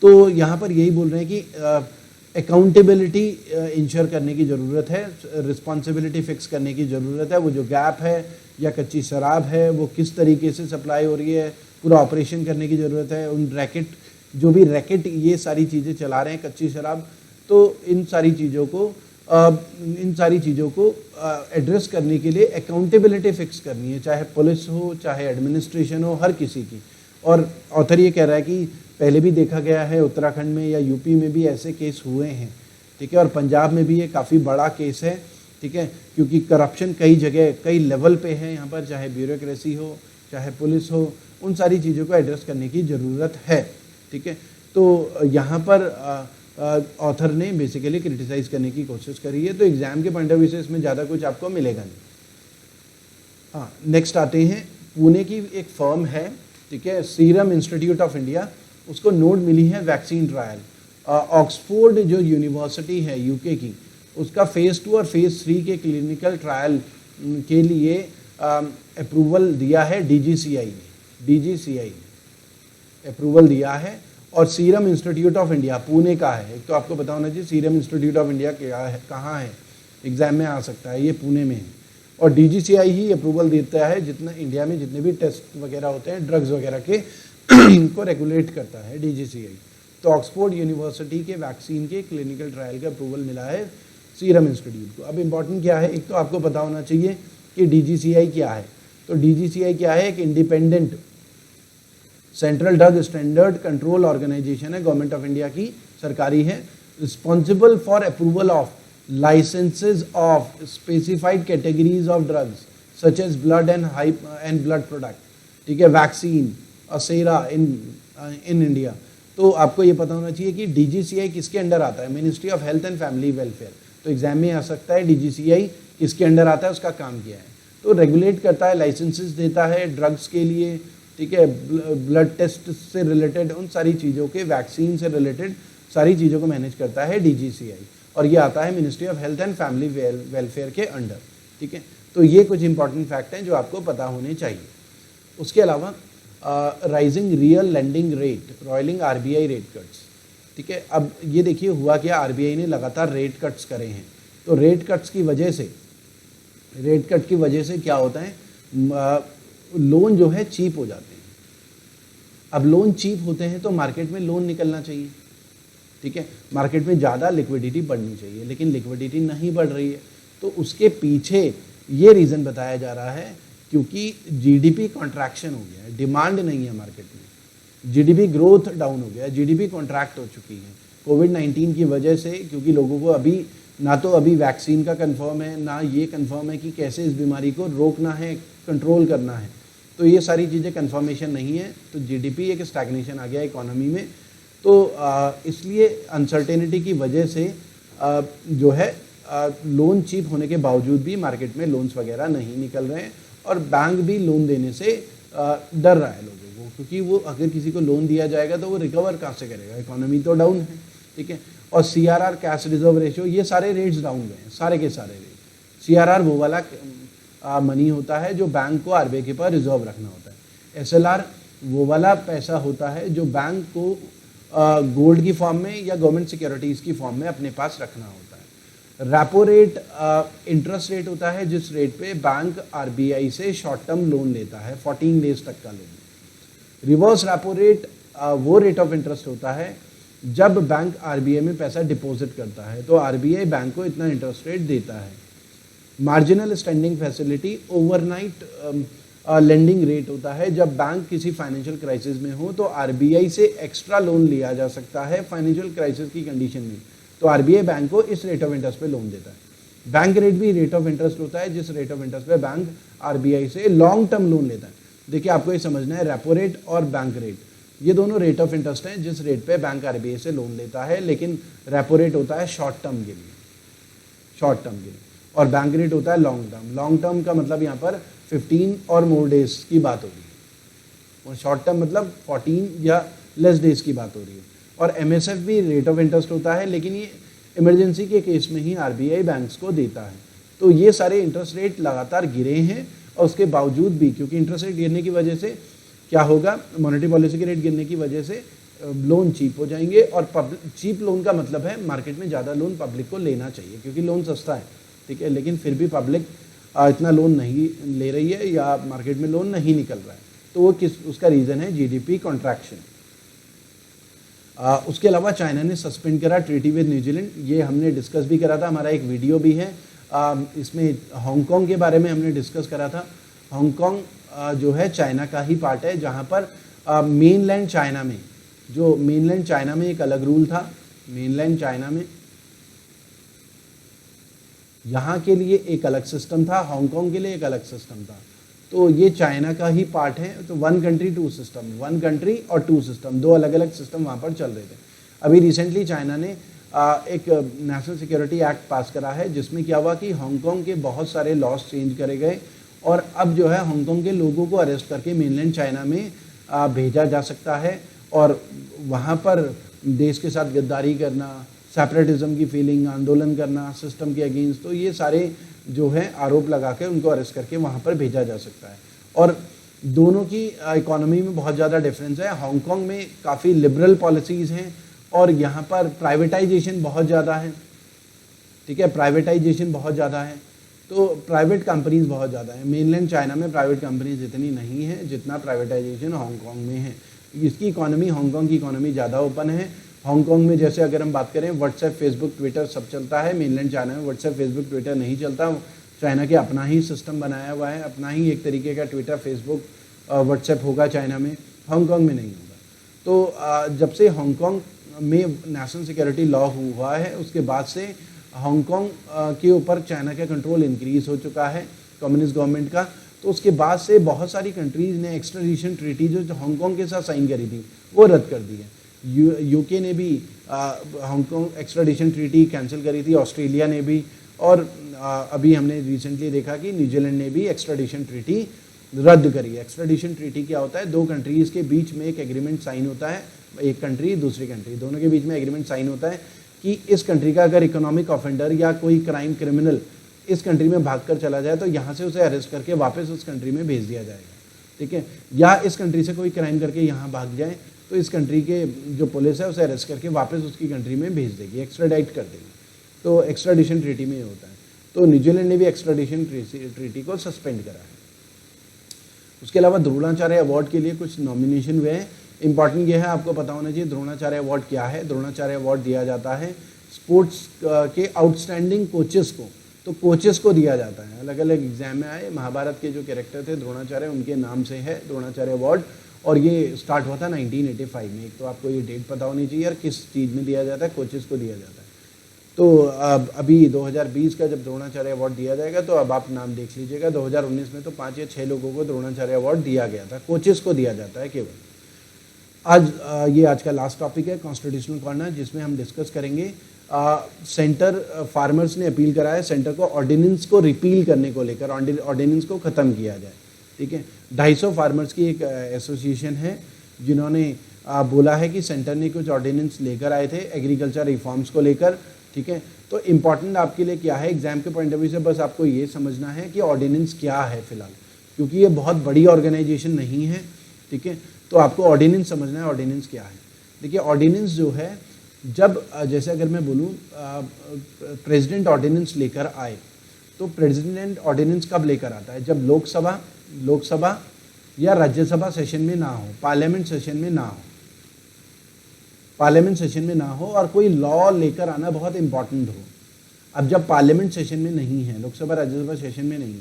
तो यहाँ पर यही बोल रहे हैं कि अकाउंटेबिलिटी इंश्योर करने की ज़रूरत है, रिस्पॉन्सिबिलिटी फिक्स करने की ज़रूरत है। वो जो गैप है या कच्ची शराब है वो किस तरीके से सप्लाई हो रही है, पूरा ऑपरेशन करने की ज़रूरत है। उन रैकेट, जो भी रैकेट ये सारी चीज़ें चला रहे हैं कच्ची शराब, तो इन सारी चीज़ों को एड्रेस करने के लिए अकाउंटेबिलिटी फिक्स करनी है, चाहे पुलिस हो, चाहे एडमिनिस्ट्रेशन हो, हर किसी की। और ऑथर ये कह रहा है कि पहले भी देखा गया है, उत्तराखंड में या यूपी में भी ऐसे केस हुए हैं, ठीक है। और पंजाब में भी ये काफ़ी बड़ा केस है, ठीक है, क्योंकि करप्शन कई जगह, कई लेवल पे है यहाँ पर, चाहे ब्यूरोक्रेसी हो, चाहे पुलिस हो, उन सारी चीज़ों को एड्रेस करने की ज़रूरत है, ठीक है। तो यहाँ पर ऑथर ने बेसिकली क्रिटिसाइज़ करने की कोशिश करी है। तो एग्ज़ाम के पॉइंट ऑफ व्यू से इसमें ज़्यादा कुछ आपको मिलेगा नहीं। हाँ, नेक्स्ट आते हैं, पुणे की एक फर्म है, ठीक है, सीरम इंस्टीट्यूट ऑफ इंडिया, उसको नोट मिली है वैक्सीन ट्रायल। ऑक्सफोर्ड जो यूनिवर्सिटी है UK की, उसका फेज़ 2 और फेज़ 3 के क्लिनिकल ट्रायल के लिए अप्रूवल दिया है DGCI ने अप्रूवल दिया है। और serum institute of India Pune का है। एक तो आपको पता होना चाहिए सीरम इंस्टीट्यूट ऑफ इंडिया क्या है, कहाँ है, एग्जाम में आ सकता है, ये पुणे में है। और DGCI ही अप्रूवल देता है, जितना इंडिया में जितने भी टेस्ट वगैरह होते हैं ड्रग्स वगैरह के को रेगुलेट करता है DGCI। तो ऑक्सफोर्ड यूनिवर्सिटी के वैक्सीन के क्लिनिकल ट्रायल का अप्रूवल मिला है सीरम इंस्टीट्यूट को। अब इम्पॉर्टेंट क्या है, एक तो आपको पता होना चाहिए कि DGCI क्या है। तो DGCI क्या है, एक independent central drug standard control organisation है, गवर्नमेंट ऑफ इंडिया की, सरकारी है, responsible for approval of licences of specified categories of drugs such as blood and blood product, ठीक है, वैक्सीन असेरा इन इंडिया। तो आपको ये पता होना चाहिए कि DGCI किसके अंडर आता है, ministry of health and family welfare. तो एग्जाम में आ सकता है DGCI किसके अंडर आता है, उसका काम क्या है। तो रेगुलेट करता है, लाइसेंसेस देता है ड्रग्स के लिए, ठीक है, ब्लड टेस्ट से रिलेटेड उन सारी चीज़ों के, वैक्सीन से रिलेटेड सारी चीज़ों को मैनेज करता है DGCI। और ये आता है ministry of health and family welfare के अंडर, ठीक है। तो ये कुछ इंपॉर्टेंट फैक्ट हैं जो आपको पता होने चाहिए। उसके अलावा rising real lending rate, rolling RBI rate cuts, ठीक है। अब ये देखिए हुआ क्या, आरबीआई ने लगातार रेट कट्स करे हैं, तो रेट कट्स की वजह से क्या होता है, लोन जो है चीप हो जाते हैं। अब लोन चीप होते हैं तो मार्केट में लोन निकलना चाहिए, ठीक है, मार्केट में ज़्यादा लिक्विडिटी बढ़नी चाहिए, लेकिन लिक्विडिटी नहीं बढ़ रही है। तो उसके पीछे ये रीज़न बताया जा रहा है क्योंकि जीडीपी कॉन्ट्रैक्शन हो गया है, डिमांड नहीं है मार्केट में, जीडीपी ग्रोथ डाउन हो गया है, जीडीपी कॉन्ट्रैक्ट हो चुकी है कोविड-19 की वजह से, क्योंकि लोगों को अभी ना तो अभी वैक्सीन का कंफर्म है, ना ये कंफर्म है कि कैसे इस बीमारी को रोकना है, कंट्रोल करना है। तो ये सारी चीज़ें कंफर्मेशन नहीं है, तो जीडीपी एक स्टैग्नेशन आ गया इकोनॉमी में। तो इसलिए अनसर्टेनिटी की वजह से जो है लोन चीप होने के बावजूद भी मार्केट में लोन्स वगैरह नहीं निकल रहे हैं, और बैंक भी लोन देने से डर रहा है लोगों को, क्योंकि वो अगर किसी को लोन दिया जाएगा तो वो रिकवर कहाँ से करेगा, इकोनॉमी तो डाउन है, ठीक है। और सीआरआर, कैश रिजर्व रेशियो, ये सारे रेट्स डाउन गए हैं, सारे के सारे रेट। सीआरआर वो वाला मनी होता है जो बैंक को आरबीआई के पास रिजर्व रखना होता है। एसएलआर वो वाला पैसा होता है जो बैंक को गोल्ड की फॉर्म में या गवर्नमेंट सिक्योरिटीज़ की फॉर्म में अपने पास रखना होता है। रेपो रेट इंटरेस्ट रेट होता है जिस रेट पे बैंक आरबीआई से शॉर्ट टर्म लोन लेता है, 14 डेज तक का लोन। रिवर्स रेपो रेट वो रेट ऑफ इंटरेस्ट होता है जब बैंक आरबीआई में पैसा डिपॉजिट करता है, तो आरबीआई बैंक को इतना इंटरेस्ट रेट देता है। Marginal standing facility overnight lending rate होता है जब बैंक किसी फाइनेंशियल क्राइसिस में हो तो आरबीआई से एक्स्ट्रा लोन लिया जा सकता है फाइनेंशियल क्राइसिस की कंडीशन में, तो आरबीआई बैंक को इस रेट ऑफ इंटरेस्ट पे लोन देता है। बैंक रेट भी रेट ऑफ इंटरेस्ट होता है जिस रेट ऑफ इंटरेस्ट पे बैंक आरबीआई से लॉन्ग टर्म लोन लेता है। देखिए आपको ये समझना है, रेपो रेट और बैंक रेट ये दोनों रेट ऑफ इंटरेस्ट हैं जिस रेट पे बैंक आरबीआई से लोन लेता है, लेकिन रेपो रेट होता है शॉर्ट टर्म के लिए, शॉर्ट टर्म के लिए, और बैंक रेट होता है लॉन्ग टर्म। लॉन्ग टर्म का मतलब यहाँ पर 15 और मोर डेज की बात हो रही है, और शॉर्ट टर्म मतलब 14 या लेस डेज की बात हो रही है। और एमएसएफ भी रेट ऑफ इंटरेस्ट होता है, लेकिन ये इमरजेंसी के केस में ही आरबीआई बैंक्स को देता है। तो ये सारे इंटरेस्ट रेट लगातार गिरे हैं, और उसके बावजूद भी क्योंकि इंटरेस्ट रेट गिरने की वजह से क्या होगा, मॉनेटरी पॉलिसी के रेट गिरने की वजह से लोन चीप हो जाएंगे, और चीप लोन का मतलब है मार्केट में ज़्यादा लोन पब्लिक को लेना चाहिए क्योंकि लोन सस्ता है, ठीक है, लेकिन फिर भी पब्लिक इतना लोन नहीं ले रही है या मार्केट में लोन नहीं निकल रहा है, तो वो उसका रीज़न है जीडीपी कॉन्ट्रैक्शन। उसके अलावा चाइना ने सस्पेंड करा ट्रीटी विद न्यूजीलैंड, ये हमने डिस्कस भी करा था, हमारा एक वीडियो भी है, इसमें हांगकांग के बारे में हमने डिस्कस करा था। हांगकांग जो है चाइना का ही पार्ट है, जहाँ पर मेनलैंड चाइना में, जो मेनलैंड चाइना में एक अलग रूल था, मेनलैंड चाइना में यहाँ के लिए एक अलग सिस्टम था, हांगकांग के लिए एक अलग सिस्टम था, तो ये चाइना का ही पार्ट है। तो 1 कंट्री 2 सिस्टम, 1 कंट्री और 2 सिस्टम, दो अलग अलग सिस्टम वहाँ पर चल रहे थे। अभी रिसेंटली चाइना ने एक नेशनल सिक्योरिटी एक्ट पास करा है जिसमें क्या हुआ कि हांगकांग के बहुत सारे लॉज चेंज करे गए, और अब जो है हांगकांग के लोगों को अरेस्ट करके मेनलैंड चाइना में भेजा जा सकता है, और वहाँ पर देश के साथ गद्दारी करना, सेपरेटिज्म की फीलिंग, आंदोलन करना सिस्टम के अगेंस्ट, तो ये सारे जो है आरोप लगा के उनको अरेस्ट करके वहाँ पर भेजा जा सकता है। और दोनों की इकोनॉमी में बहुत ज़्यादा डिफरेंस है। हांगकांग में काफ़ी लिबरल पॉलिसीज़ हैं और यहाँ पर प्राइवेटाइजेशन बहुत ज़्यादा है, ठीक है, प्राइवेटाइजेशन बहुत ज़्यादा है, तो प्राइवेट कंपनीज बहुत ज़्यादा है। मेनलैंड चाइना में प्राइवेट कंपनीज इतनी नहीं है जितना प्राइवेटाइजेशन हांगकांग में है। इसकी इकोनॉमी, हांगकांग की इकोनॉमी ज़्यादा ओपन है। हांगकांग में जैसे अगर हम बात करें व्हाट्सएप, फेसबुक, ट्विटर सब चलता है, मेनलैंड चाइना में व्हाट्सएप, फेसबुक, ट्विटर नहीं चलता। चाइना के अपना ही सिस्टम बनाया हुआ है, अपना ही एक तरीके का ट्विटर, फेसबुक, व्हाट्सएप होगा चाइना में, हांगकांग में नहीं होगा। तो जब से हांगकांग में नेशनल सिक्योरिटी लॉ हुआ है उसके बाद से हांगकांग के ऊपर चाइना का कंट्रोल इंक्रीज हो चुका है कम्युनिस्ट गवर्नमेंट का। तो उसके बाद से बहुत सारी कंट्रीज़ ने एक्स्ट्राडिशन ट्रीटी जो हांगकांग के साथ साइन करी थी वो रद्द कर दी है। यूके ने भी हांगकांग एक्स्ट्राडिशन ट्रीटी कैंसिल करी थी, ऑस्ट्रेलिया ने भी, और अभी हमने रिसेंटली देखा कि न्यूजीलैंड ने भी एक्स्ट्राडिशन ट्रीटी रद्द करी है। एक्स्ट्राडिशन ट्रीटी क्या होता है, दो कंट्रीज़ के बीच में एक एग्रीमेंट साइन होता है, एक कंट्री दूसरी कंट्री दोनों के बीच में एग्रीमेंट साइन होता है कि इस कंट्री का अगर इकोनॉमिक ऑफेंडर या कोई क्राइम क्रिमिनल इस कंट्री में भागकर चला जाए तो यहाँ से उसे अरेस्ट करके वापस उस कंट्री में भेज दिया जाएगा, ठीक है। या इस कंट्री से कोई क्राइम करके यहाँ भाग जाए तो इस कंट्री के जो पुलिस है उसे अरेस्ट करके वापस उसकी कंट्री में भेज देगी, एक्स्ट्राडाइट कर देगी। तो एक्स्ट्राडिशन ट्रीटी में ये होता है। तो न्यूजीलैंड ने भी एक्स्ट्राडिशन ट्रीटी को सस्पेंड करा है। उसके अलावा द्रोणाचार्य अवार्ड के लिए कुछ नॉमिनेशन हुए हैं। इंपॉर्टेंट ये है, आपको पता होना चाहिए द्रोणाचार्य अवार्ड क्या है। द्रोणाचार्य अवार्ड दिया जाता है स्पोर्ट्स के आउटस्टैंडिंग कोचेस को, तो कोचेस को दिया जाता है। अलग अलग एग्जाम में आए, महाभारत के जो कैरेक्टर थे द्रोणाचार्य, उनके नाम से है द्रोणाचार्य अवार्ड। और ये स्टार्ट हुआ था 1985 में। एक तो आपको ये डेट पता होनी चाहिए और किस चीज़ में दिया जाता है, कोचेस को दिया जाता है। तो अभी 2020 का जब द्रोणाचार्य अवार्ड दिया जाएगा तो अब आप नाम देख लीजिएगा। 2019 में तो 5 या 6 लोगों को द्रोणाचार्य अवार्ड दिया गया था, कोचेस को दिया जाता है केवल। आज का लास्ट टॉपिक है कॉन्स्टिट्यूशनल कॉर्नर, जिसमें हम डिस्कस करेंगे सेंटर फार्मर्स ने अपील करा है सेंटर को ऑर्डिनेंस को रिपील करने को लेकर, ऑर्डिनेंस को ख़त्म किया जाए, ठीक है। 250 फार्मर्स की एक एसोसिएशन है जिन्होंने बोला है कि सेंटर ने कुछ ऑर्डिनेंस लेकर आए थे एग्रीकल्चर रिफॉर्म्स को लेकर, ठीक है। तो इम्पॉर्टेंट आपके लिए क्या है, एग्जाम के पॉइंट ऑफ व्यू से बस आपको ये समझना है कि ऑर्डिनेंस क्या है फिलहाल, क्योंकि ये बहुत बड़ी ऑर्गेनाइजेशन नहीं है, ठीक है। तो आपको ऑर्डिनेंस समझना है, ऑर्डिनेंस क्या है। देखिए ऑर्डिनेंस जो है, जब जैसे अगर मैं बोलूँ प्रेसिडेंट ऑर्डिनेंस लेकर आए, तो प्रेसिडेंट ऑर्डिनेंस कब लेकर आता है, जब लोकसभा या राज्यसभा सेशन में ना हो, पार्लियामेंट सेशन में ना हो, और कोई लॉ लेकर आना बहुत इंपॉर्टेंट हो। अब जब पार्लियामेंट सेशन में नहीं है, लोकसभा राज्यसभा सेशन में नहीं है,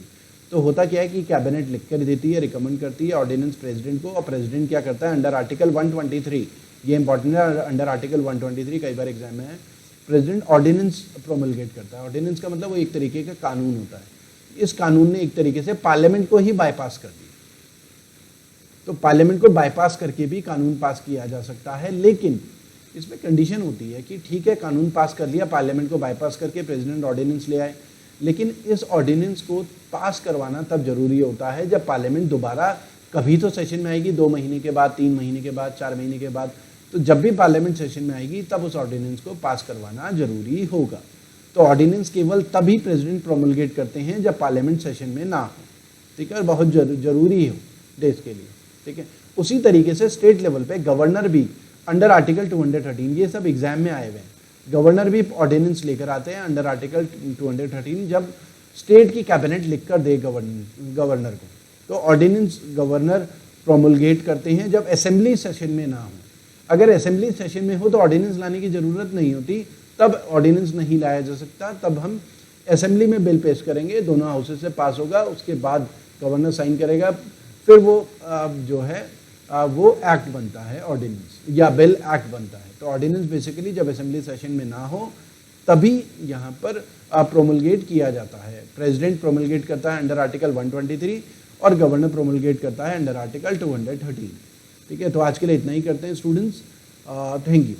तो होता क्या है कि कैबिनेट लिख कर देती है, रिकमेंड करती है ऑर्डिनेंस प्रेसिडेंट को, और प्रेसिडेंट क्या करता है अंडर आर्टिकल 123, ये इंपॉर्टेंट है, अंडर आर्टिकल 123 कई बार एग्जाम में है, प्रेसिडेंट ऑर्डिनेंस प्रोमलगेट करता है। ऑर्डिनेंस का मतलब वो एक तरीके का कानून होता है। इस कानून ने एक तरीके से पार्लियामेंट को ही बाईपास कर दिया। तो पार्लियामेंट को बाईपास करके भी कानून पास किया जा सकता है, लेकिन इसमें कंडीशन होती है कि ठीक है कानून पास कर लिया, पार्लियामेंट को बाईपास करके प्रेसिडेंट ऑर्डिनेंस ले आए, लेकिन इस ऑर्डिनेंस को पास करवाना तब जरूरी होता है जब पार्लियामेंट दोबारा कभी तो सेशन में आएगी, 2 महीने के बाद, 3 महीने के बाद, 4 महीने के बाद। तो जब भी पार्लियामेंट सेशन में आएगी तब उस ऑर्डिनेंस को पास करवाना जरूरी होगा। तो ऑर्डिनेंस केवल तभी प्रेसिडेंट प्रोमलगेट करते हैं जब पार्लियामेंट सेशन में ना हो, ठीक है, और बहुत जरूरी हो देश के लिए, ठीक है। उसी तरीके से स्टेट लेवल पे गवर्नर भी अंडर आर्टिकल 213, ये सब एग्जाम में आए हुए हैं, गवर्नर भी ऑर्डिनेंस लेकर आते हैं अंडर आर्टिकल 213 जब स्टेट की कैबिनेट लिख कर दे गवर्नर को। तो ऑर्डिनेंस गवर्नर प्रोमलगेट करते हैं जब असेंबली सेशन में ना हो। अगर असेंबली सेशन में हो तो ऑर्डिनेंस लाने की ज़रूरत नहीं होती, तब ऑर्डिनेंस नहीं लाया जा सकता, तब हम असेंबली में बिल पेश करेंगे, दोनों हाउसेज से पास होगा, उसके बाद गवर्नर साइन करेगा, फिर वो जो है वो एक्ट बनता है, ऑर्डिनेंस या बिल एक्ट बनता है। तो ऑर्डिनेंस बेसिकली जब असेंबली सेशन में ना हो तभी यहाँ पर प्रोमलगेट किया जाता है। प्रेसिडेंट प्रोमलगेट करता है अंडर आर्टिकल 123 और गवर्नर प्रोमलगेट करता है अंडर आर्टिकल 213, ठीक है। तो आज के लिए इतना ही करते हैं स्टूडेंट्स, थैंक यू।